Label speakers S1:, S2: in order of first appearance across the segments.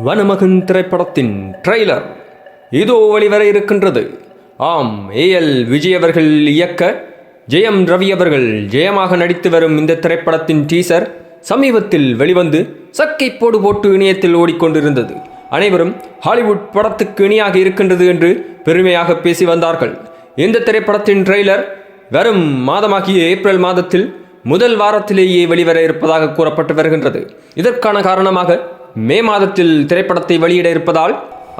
S1: வனமகன் திரைப்படத்தின் ட்ரெய்லர் இதோ வெளிவர இருக்கின்றது. ஆம், ஏஎல் விஜய் அவர்கள் இயக்க ஜெயம் ரவி அவர்கள் ஜெயமாக நடித்து வரும் இந்த திரைப்படத்தின் டீசர் சமீபத்தில் வெளிவந்து சக்கை போட்டு இணையத்தில் ஓடிக்கொண்டிருந்தது. அனைவரும் ஹாலிவுட் படத்துக்கு இணையாக இருக்கின்றது என்று பெருமையாக பேசி வந்தார்கள். இந்த திரைப்படத்தின் ட்ரெய்லர் வரும் மாதமாகிய ஏப்ரல் மாதத்தில் முதல் வாரத்திலேயே வெளிவர இருப்பதாக கூறப்பட்டு வருகின்றது. இதற்கான காரணமாக மே மாதத்தில் திரைப்படத்தை வெளியிட இருப்பதால்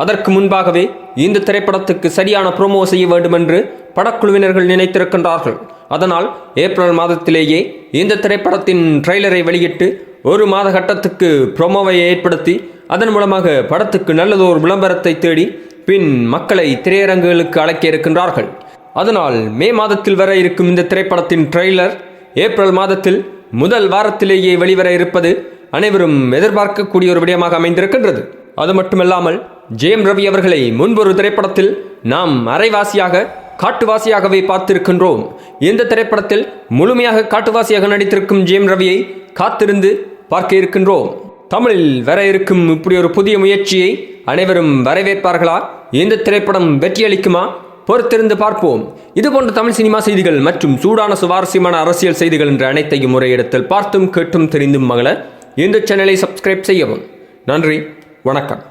S1: அதற்கு முன்பாகவே இந்த திரைப்படத்துக்கு சரியான ப்ரோமோ செய்ய வேண்டும் என்று படக்குழுவினர்கள் நினைத்திருக்கின்றார்கள். அதனால் ஏப்ரல் மாதத்திலேயே இந்த திரைப்படத்தின் ட்ரெய்லரை வெளியிட்டு ஒரு மாத கட்டத்துக்கு ப்ரோமோவை ஏற்படுத்தி அதன் மூலமாக படத்துக்கு நல்லதொரு விளம்பரத்தை தேடி பின் மக்களை திரையரங்குகளுக்கு அழைக்க இருக்கின்றார்கள். அதனால் மே மாதத்தில் வர இருக்கும் இந்த திரைப்படத்தின் ட்ரெய்லர் ஏப்ரல் மாதத்தில் முதல் வாரத்திலேயே வெளிவர இருப்பது அனைவரும் எதிர்பார்க்கக்கூடிய ஒரு விடயமாக அமைந்திருக்கின்றது. அது மட்டுமல்லாமல் ஜெயம் ரவி அவர்களை முன்பொரு திரைப்படத்தில் நாம் அரைவாசியாக காட்டுவாசியாகவே பார்த்திருக்கின்றோம். இந்த திரைப்படத்தில் முழுமையாக காட்டுவாசியாக நடித்திருக்கும் ஜெயம் ரவியை காத்திருந்து பார்க்க இருக்கின்றோம். தமிழில் வர இருக்கும் இப்படி ஒரு புதிய முயற்சியை அனைவரும் வரவேற்பார்களா? இந்த திரைப்படம் வெற்றியளிக்குமா? பொறுத்திருந்து பார்ப்போம். இதுபோன்ற தமிழ் சினிமா செய்திகள் மற்றும் சூடான சுவாரஸ்யமான அரசியல் செய்திகள் என்ற அனைத்தையும் ஒரே இடத்தில் பார்த்தும் கேட்டும் தெரிந்தும் மகள இந்த சேனலை சப்ஸ்கிரைப் செய்யவும். நன்றி, வணக்கம்.